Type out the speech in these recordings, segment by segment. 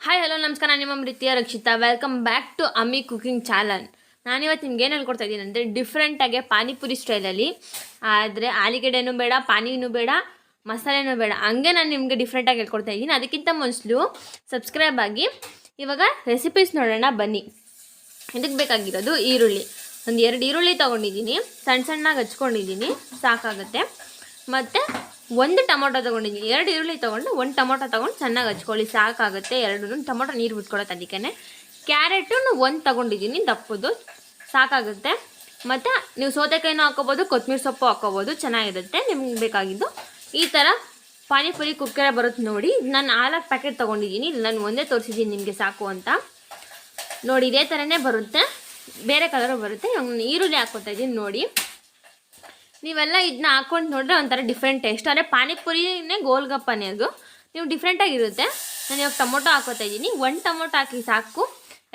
Hi hello ನಮಸ್ಕಾರ, ನಾನು ನಿಮ್ಮ ಪ್ರೀತಿಯ ರಕ್ಷಿತಾ. ವೆಲ್ಕಮ್ ಬ್ಯಾಕ್ ಟು ಅಮ್ಮಿ ಕುಕಿಂಗ್ ಚಾನಲ್. ನಾನಿವತ್ತು ನಿಮ್ಗೆ ಏನು ಹೇಳ್ಕೊಡ್ತಾ ಇದ್ದೀನಿ ಅಂದರೆ ಡಿಫ್ರೆಂಟಾಗಿ ಪಾನಿಪುರಿ ಸ್ಟೈಲಲ್ಲಿ, ಆದರೆ ಆಲೂಗಡ್ಡೆನೂ ಬೇಡ, ಪಾನಿನೂ ಬೇಡ, ಮಸಾಲೆನೂ ಬೇಡ, ಹಂಗೆ ನಾನು ನಿಮಗೆ ಡಿಫ್ರೆಂಟಾಗಿ ಹೇಳ್ಕೊಡ್ತಾ ಇದ್ದೀನಿ. ಅದಕ್ಕಿಂತ ಮೊದಲು ಸಬ್ಸ್ಕ್ರೈಬ್ ಆಗಿ. ಇವಾಗ ರೆಸಿಪೀಸ್ ನೋಡೋಣ ಬನ್ನಿ. ಇದಕ್ಕೆ ಬೇಕಾಗಿರೋದು ಈರುಳ್ಳಿ, ಒಂದು 2 ಈರುಳ್ಳಿ ತೊಗೊಂಡಿದ್ದೀನಿ, ಸಣ್ಣಗೆ ಹಚ್ಕೊಂಡಿದ್ದೀನಿ, ಸಾಕಾಗುತ್ತೆ. ಮತ್ತು 1 ಟೊಮೊಟೊ ತೊಗೊಂಡಿದ್ದೀನಿ. 2 ಈರುಳ್ಳಿ ತೊಗೊಂಡು 1 ಟೊಮೊಟೊ ತೊಗೊಂಡು ಚೆನ್ನಾಗಿ ಹಚ್ಕೊಳ್ಳಿ, ಸಾಕಾಗುತ್ತೆ. 2 ಟೊಮೊಟೊ ನೀರು ಬಿಟ್ಕೊಳ್ಳೋದು. ಅದಕ್ಕೆ ಕ್ಯಾರೆಟು 1 ತೊಗೊಂಡಿದ್ದೀನಿ, ದಪ್ಪದು, ಸಾಕಾಗುತ್ತೆ. ಮತ್ತು ನೀವು ಸೌತೆಕಾಯಿನೂ ಹಾಕ್ಕೋಬೋದು, ಕೊತ್ತಂಬರಿ ಸೊಪ್ಪು ಹಾಕ್ಕೋಬೋದು, ಚೆನ್ನಾಗಿರುತ್ತೆ. ನಿಮ್ಗೆ ಬೇಕಾಗಿದ್ದು ಈ ಥರ ಪಾನಿಪುರಿ ಕುಕ್ಕರೆ ಬರುತ್ತೆ ನೋಡಿ. ನಾನು 4 ಪ್ಯಾಕೆಟ್ ತೊಗೊಂಡಿದ್ದೀನಿ, ನಾನು ಒಂದೇ ತೋರಿಸಿದ್ದೀನಿ ನಿಮಗೆ ಸಾಕು ಅಂತ. ನೋಡಿ ಇದೇ ಥರನೇ ಬರುತ್ತೆ, ಬೇರೆ ಕಲರು ಬರುತ್ತೆ. ಈರುಳ್ಳಿ ಹಾಕ್ಕೊತಾ ಇದ್ದೀನಿ ನೋಡಿ. ನೀವೆಲ್ಲ ಇದನ್ನ ಹಾಕ್ಕೊಂಡು ನೋಡಿದ್ರೆ ಒಂಥರ ಡಿಫ್ರೆಂಟ್ ಟೇಸ್ಟ್. ಅಂದರೆ ಪಾನಿಪುರಿನೇ ಗೋಲ್ಗಪ್ಪನೇ, ಅದು ನೀವು ಡಿಫ್ರೆಂಟಾಗಿರುತ್ತೆ. ನಾನು ಇವಾಗ ಟೊಮೊಟೊ ಹಾಕೋತಾ ಇದ್ದೀನಿ. 1 ಟೊಮೊಟೊ ಹಾಕಿ ಸಾಕು,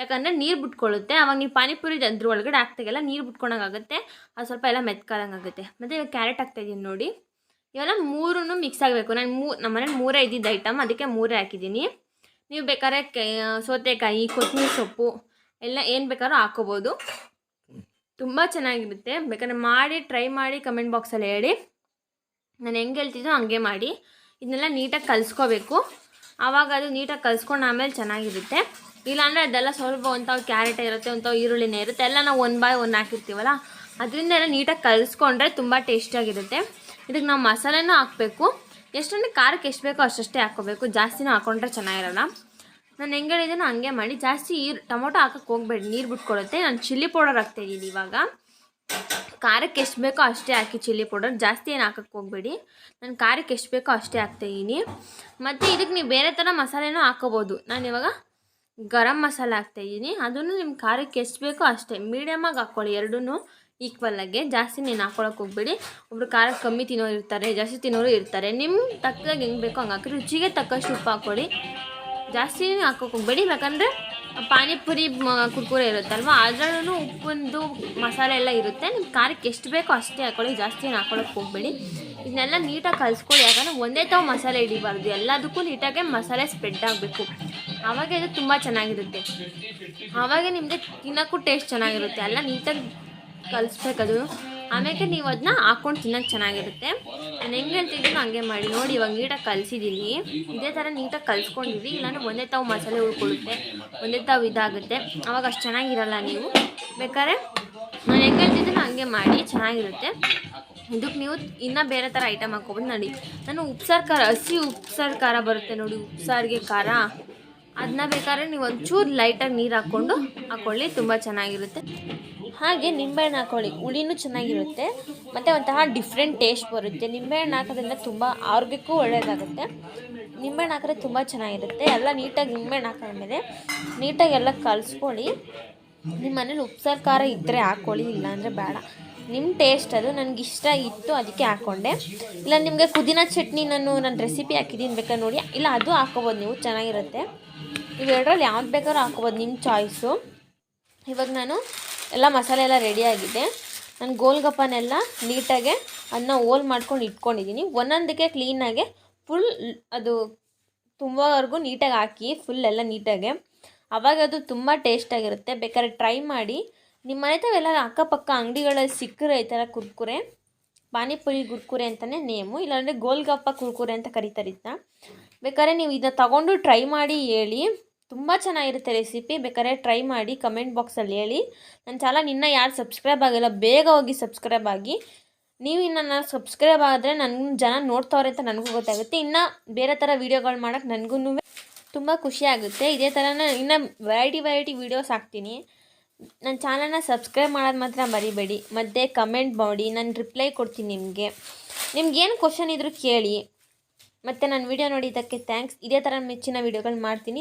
ಯಾಕಂದರೆ ನೀರು ಬಿಟ್ಕೊಳ್ಳುತ್ತೆ. ಅವಾಗ ನೀವು ಪಾನಿಪುರಿ ಅದ್ರ ಒಳಗಡೆ ಹಾಕ್ತಾಗೆಲ್ಲ ನೀರು ಬಿಟ್ಕೊಂಡಾಗುತ್ತೆ, ಅದು ಸ್ವಲ್ಪ ಎಲ್ಲ ಮೆತ್ಕಾದಂಗಾಗುತ್ತೆ. ಮತ್ತು ಇವಾಗ ಕ್ಯಾರೆಟ್ ಹಾಕ್ತಾಯಿದ್ದೀನಿ ನೋಡಿ. ಇವೆಲ್ಲ 3 ಮಿಕ್ಸ್ ಆಗಬೇಕು. ನಮ್ಮ ಮನೇಲಿ 3 ಇದ್ದಿದ್ದು ಐಟಮ್, ಅದಕ್ಕೆ 3 ಹಾಕಿದ್ದೀನಿ. ನೀವು ಬೇಕಾದ್ರೆ ಸೌತೆಕಾಯಿ, ಕೊತ್ತಂಬರಿ ಸೊಪ್ಪು ಎಲ್ಲ ಏನು ಬೇಕಾದ್ರೂ ಹಾಕ್ಕೋಬೋದು. ತುಂಬ ಚೆನ್ನಾಗಿರುತ್ತೆ. ಬೇಕಾದ್ರೆ ಮಾಡಿ ಟ್ರೈ ಮಾಡಿ ಕಮೆಂಟ್ ಬಾಕ್ಸಲ್ಲಿ ಹೇಳಿ. ನಾನು ಹೆಂಗೆ ಹೇಳ್ತಿದ್ದೋ ಹಂಗೆ ಮಾಡಿ. ಇದನ್ನೆಲ್ಲ ನೀಟಾಗಿ ಕಲಿಸ್ಕೋಬೇಕು, ಆವಾಗ ಅದು ನೀಟಾಗಿ ಕಲಿಸ್ಕೊಂಡು ಆಮೇಲೆ ಚೆನ್ನಾಗಿರುತ್ತೆ. ಇಲ್ಲಾಂದರೆ ಅದೆಲ್ಲ ಸ್ವಲ್ಪ ಒಂಥವು ಕ್ಯಾರೆಟ್ ಇರುತ್ತೆ, ಒಂಥವು ಈರುಳ್ಳಿನೇ ಇರುತ್ತೆ, ಎಲ್ಲ ನಾವು 1 by 1 ಹಾಕಿರ್ತೀವಲ್ಲ, ಅದರಿಂದ ಎಲ್ಲ ನೀಟಾಗಿ ಕಲಿಸ್ಕೊಂಡ್ರೆ ತುಂಬ ಟೇಸ್ಟಿಯಾಗಿರುತ್ತೆ. ಇದಕ್ಕೆ ನಾವು ಮಸಾಲೆನೂ ಹಾಕಬೇಕು. ಎಷ್ಟೊಂದು ಖಾರಕ್ಕೆ ಎಷ್ಟು ಬೇಕೋ ಅಷ್ಟೇ ಹಾಕ್ಕೋಬೇಕು, ಜಾಸ್ತಿನೂ ಹಾಕ್ಕೊಂಡ್ರೆ ಚೆನ್ನಾಗಿರಲ್ಲ. ನಾನು ಹೆಂಗೆ ಹೇಳಿದ್ದೀನೋ ಹಂಗೆ ಮಾಡಿ. ಜಾಸ್ತಿ ಟೊಮೊಟೊ ಹಾಕೋಕ್ಕೆ ಹೋಗಬೇಡಿ, ನೀರು ಬಿಟ್ಕೊಡುತ್ತೆ. ನಾನು ಚಿಲ್ಲಿ ಪೌಡರ್ ಹಾಕ್ತಾಯಿದ್ದೀನಿ ಇವಾಗ. ಖಾರಕ್ಕೆ ಎಷ್ಟು ಬೇಕೋ ಅಷ್ಟೇ ಹಾಕಿ ಚಿಲ್ಲಿ ಪೌಡರ್, ಜಾಸ್ತಿ ಏನು ಹಾಕೋಕ್ಕೆ ಹೋಗಬೇಡಿ. ನಾನು ಖಾರಕ್ಕೆ ಎಷ್ಟು ಬೇಕೋ ಅಷ್ಟೇ ಹಾಕ್ತಾಯಿದ್ದೀನಿ. ಮತ್ತು ಇದಕ್ಕೆ ನೀವು ಬೇರೆ ಥರ ಮಸಾಲೆನೂ ಹಾಕ್ಕೋಬೋದು. ನಾನು ಇವಾಗ ಗರಂ ಮಸಾಲೆ ಹಾಕ್ತಾಯಿದ್ದೀನಿ, ಅದನ್ನು ನಿಮ್ಮ ಖಾರಕ್ಕೆ ಎಷ್ಟು ಬೇಕೋ ಅಷ್ಟೇ ಮೀಡಿಯಮಾಗಿ ಹಾಕ್ಕೊಳ್ಳಿ. 2 ಈಕ್ವಲಾಗೆ, ಜಾಸ್ತಿ ನೀನು ಹಾಕ್ಕೊಳಕ್ಕೆ ಹೋಗಬೇಡಿ. ಒಬ್ಬರು ಖಾರ ಕಮ್ಮಿ ತಿನ್ನೋರು ಇರ್ತಾರೆ, ಜಾಸ್ತಿ ತಿನ್ನೋರು ಇರ್ತಾರೆ. ನಿಮ್ಮ ತಕ್ಕದಾಗಿ ಹೆಂಗೆ ಬೇಕೋ ಹಂಗೆ ಹಾಕಿ. ರುಚಿಗೆ ತಕ್ಕಷ್ಟು ಉಪ್ಪು ಹಾಕ್ಕೊಳ್ಳಿ, ಜಾಸ್ತಿ ಹಾಕೋಕೆ ಹೋಗಬೇಡಿ. ಯಾಕಂದರೆ ಪಾನಿಪುರಿ ಕುರ್ಕುರೆ ಇರುತ್ತಲ್ವ, ಅದರಲ್ಲೂ ಉಪ್ಪುಂದು ಮಸಾಲೆ ಎಲ್ಲ ಇರುತ್ತೆ. ನಿಮ್ಮ ಖಾರಕ್ಕೆ ಎಷ್ಟು ಬೇಕೋ ಅಷ್ಟೇ ಹಾಕ್ಕೊಳ್ಳಿ, ಜಾಸ್ತಿ ಏನು ಹಾಕ್ಕೊಳ್ಳೋಕೆ ಹೋಗಬೇಡಿ. ಇದನ್ನೆಲ್ಲ ನೀಟಾಗಿ ಕಲಿಸ್ಕೊಳ್ಳಿ. ಯಾಕಂದರೆ ಒಂದೇ ತಾವು ಮಸಾಲೆ ಹಿಡಿಬಾರ್ದು, ಎಲ್ಲದಕ್ಕೂ ನೀಟಾಗೆ ಮಸಾಲೆ ಸ್ಪ್ರೆಡ್ ಆಗಬೇಕು. ಆವಾಗ ಇದು ತುಂಬ ಚೆನ್ನಾಗಿರುತ್ತೆ, ಆವಾಗ ನಿಮಗೆ ತಿನ್ನೋಕ್ಕೂ ಟೇಸ್ಟ್ ಚೆನ್ನಾಗಿರುತ್ತೆ. ಎಲ್ಲ ನೀಟಾಗಿ ಕಲಿಸ್ಬೇಕದು, ಆಮೇಲೆ ನೀವು ಅದನ್ನ ಹಾಕ್ಕೊಂಡು ತಿನ್ನೋಕ್ಕೆ ಚೆನ್ನಾಗಿರುತ್ತೆ. ನಾನು ಹೆಂಗೆ ಹೇಳ್ತಿದ್ದೀನಿ ಹಂಗೆ ಮಾಡಿ ನೋಡಿ. ಇವಾಗ ನೀಟಾಗಿ ಕಲಿಸಿದ್ದೀನಿ, ಇದೇ ಥರ ನೀಟಾಗಿ ಕಲಿಸ್ಕೊಂಡಿರಿ. ಇಲ್ಲಾಂದರೆ ಒಂದೇ ತಾವು ಮಸಾಲೆ ಉಳ್ಕೊಳ್ಳುತ್ತೆ, ಒಂದೇ ತಾವು ಇದಾಗುತ್ತೆ, ಆವಾಗ ಅಷ್ಟು ಚೆನ್ನಾಗಿರಲ್ಲ. ನೀವು ಬೇಕಾದ್ರೆ ನಾನು ಹೆಂಗೆ ಹೇಳ್ತಿದ್ದೀನಿ ಹಂಗೆ ಮಾಡಿ, ಚೆನ್ನಾಗಿರುತ್ತೆ. ಇದಕ್ಕೆ ನೀವು ಇನ್ನೂ ಬೇರೆ ಥರ ಐಟಮ್ ಹಾಕ್ಕೊಬೋದು ನೋಡಿ. ನಾನು ಉಪ್ಸಾರು ಖಾರ, ಹಸಿ ಉಪ್ಸಾರು ಖಾರ ಬರುತ್ತೆ ನೋಡಿ, ಉಪ್ಸಾರಿಗೆ ಖಾರ, ಅದನ್ನ ಬೇಕಾದ್ರೆ ನೀವು ಒಂಚೂರು ಲೈಟಾಗಿ ನೀರು ಹಾಕ್ಕೊಳ್ಳಿ, ತುಂಬ ಚೆನ್ನಾಗಿರುತ್ತೆ. ಹಾಗೆ ನಿಂಬೆಹಣ್ಣು ಹಾಕ್ಕೊಳ್ಳಿ, ಹುಳಿನೂ ಚೆನ್ನಾಗಿರುತ್ತೆ. ಮತ್ತು ಒಂಥರ ಡಿಫ್ರೆಂಟ್ ಟೇಸ್ಟ್ ಬರುತ್ತೆ. ನಿಂಬೆಹಣ್ಣು ಹಾಕೋದ್ರಿಂದ ತುಂಬ ಆರೋಗ್ಯಕ್ಕೂ ಒಳ್ಳೆಯದಾಗುತ್ತೆ. ನಿಂಬೆಹಣ್ಣು ಹಾಕಿದ್ರೆ ತುಂಬ ಚೆನ್ನಾಗಿರುತ್ತೆ. ಎಲ್ಲ ನೀಟಾಗಿ ನಿಂಬೆಹಣ್ಣು ಹಾಕಿದ್ಮೇಲೆ ನೀಟಾಗಿ ಎಲ್ಲ ಕಲಿಸ್ಕೊಳ್ಳಿ. ನಿಮ್ಮ ಮನೇಲಿ ಉಪ್ಸಾರು ಖಾರ ಇದ್ದರೆ ಹಾಕ್ಕೊಳ್ಳಿ, ಇಲ್ಲಾಂದರೆ ಬೇಡ, ನಿಮ್ಮ ಟೇಸ್ಟ್ ಅದು. ನನಗೆ ಇಷ್ಟ ಇತ್ತು ಅದಕ್ಕೆ ಹಾಕ್ಕೊಂಡೆ. ಇಲ್ಲ ನಿಮಗೆ ಪುದೀನ ಚಟ್ನಿ ನಾನು ರೆಸಿಪಿ ಹಾಕಿದ್ದೀನಿ, ಬೇಕಾದ್ರೆ ನೋಡಿ. ಇಲ್ಲ ಅದು ಹಾಕ್ಕೋಬೋದು ನೀವು, ಚೆನ್ನಾಗಿರುತ್ತೆ. ಇವೆರಡರಲ್ಲಿ ಯಾವ್ದು ಬೇಕಾದ್ರೂ ಹಾಕ್ಕೋಬೋದು, ನಿಮ್ಮ ಚಾಯ್ಸು. ಇವಾಗ ನಾನು ಎಲ್ಲ ಮಸಾಲೆ ಎಲ್ಲ ರೆಡಿಯಾಗಿದೆ. ನಾನು ಗೋಲ್ಗಪ್ಪನೆಲ್ಲ ನೀಟಾಗೆ ಅದನ್ನ ಹೋಲ್ ಮಾಡ್ಕೊಂಡು ಇಟ್ಕೊಂಡಿದ್ದೀನಿ. ಒಂದೊಂದಕ್ಕೆ ಕ್ಲೀನಾಗೆ ಫುಲ್ ಅದು ತುಂಬವರೆಗೂ ನೀಟಾಗಿ ಹಾಕಿ, ಫುಲ್ ಎಲ್ಲ ನೀಟಾಗೆ, ಆವಾಗ ಅದು ತುಂಬ ಟೇಸ್ಟಾಗಿರುತ್ತೆ. ಬೇಕಾದ್ರೆ ಟ್ರೈ ಮಾಡಿ. ನಿಮ್ಮ ಮನೆ ತಾವೆಲ್ಲ ಅಕ್ಕಪಕ್ಕ ಅಂಗಡಿಗಳಲ್ಲಿ ಸಿಕ್ಕರೆ ಈ ಥರ ಕುರ್ಕುರೆ, ಪಾನಿಪುರಿ ಕುರ್ಕುರೆ ಅಂತಲೇ ನೇಮು, ಇಲ್ಲಾಂದರೆ ಗೋಲ್ಗಪ್ಪ ಕುರ್ಕುರೆ ಅಂತ ಕರೀತಾರೆ ಇದನ್ನ. ಬೇಕಾದ್ರೆ ನೀವು ಇದನ್ನ ತಗೊಂಡು ಟ್ರೈ ಮಾಡಿ ಹೇಳಿ, ತುಂಬ ಚೆನ್ನಾಗಿರುತ್ತೆ ರೆಸಿಪಿ. ಬೇಕಾದ್ರೆ ಟ್ರೈ ಮಾಡಿ ಕಮೆಂಟ್ ಬಾಕ್ಸಲ್ಲಿ ಹೇಳಿ. ನನ್ನ ಚಾನಲ್ ಇನ್ನೂ ಯಾರು ಸಬ್ಸ್ಕ್ರೈಬ್ ಆಗಿಲ್ಲ, ಬೇಗ ಹೋಗಿ ಸಬ್ಸ್ಕ್ರೈಬ್ ಆಗಿ. ನೀವು ಇನ್ನು ಸಬ್ಸ್ಕ್ರೈಬ್ ಆದರೆ ನನಗೂ ಜನ ನೋಡ್ತವ್ರೆ ಅಂತ ನನಗೂ ಗೊತ್ತಾಗುತ್ತೆ. ಇನ್ನು ಬೇರೆ ಥರ ವೀಡಿಯೋಗಳು ಮಾಡೋಕ್ಕೆ ನನಗೂ ತುಂಬ ಖುಷಿ ಆಗುತ್ತೆ. ಇದೇ ಥರನ ಇನ್ನೂ ವೆರೈಟಿ ವೀಡಿಯೋಸ್ ಹಾಕ್ತೀನಿ. ನನ್ನ ಚಾನಲ್ನ ಸಬ್ಸ್ಕ್ರೈಬ್ ಮಾಡೋದು ಮಾತ್ರ ಮರಿಬೇಡಿ. ಮತ್ತು ಕಮೆಂಟ್ ಮಾಡಿ, ನಾನು ರಿಪ್ಲೈ ಕೊಡ್ತೀನಿ ನಿಮಗೆ. ನಿಮ್ಗೇನು ಕ್ವಶನ್ ಇದ್ದರೂ ಕೇಳಿ. ಮತ್ತು ನನ್ನ ವೀಡಿಯೋ ನೋಡಿದ್ದಕ್ಕೆ ಥ್ಯಾಂಕ್ಸ್. ಇದೇ ಥರ ಮೆಚ್ಚಿನ ವೀಡಿಯೋಗಳು ಮಾಡ್ತೀನಿ.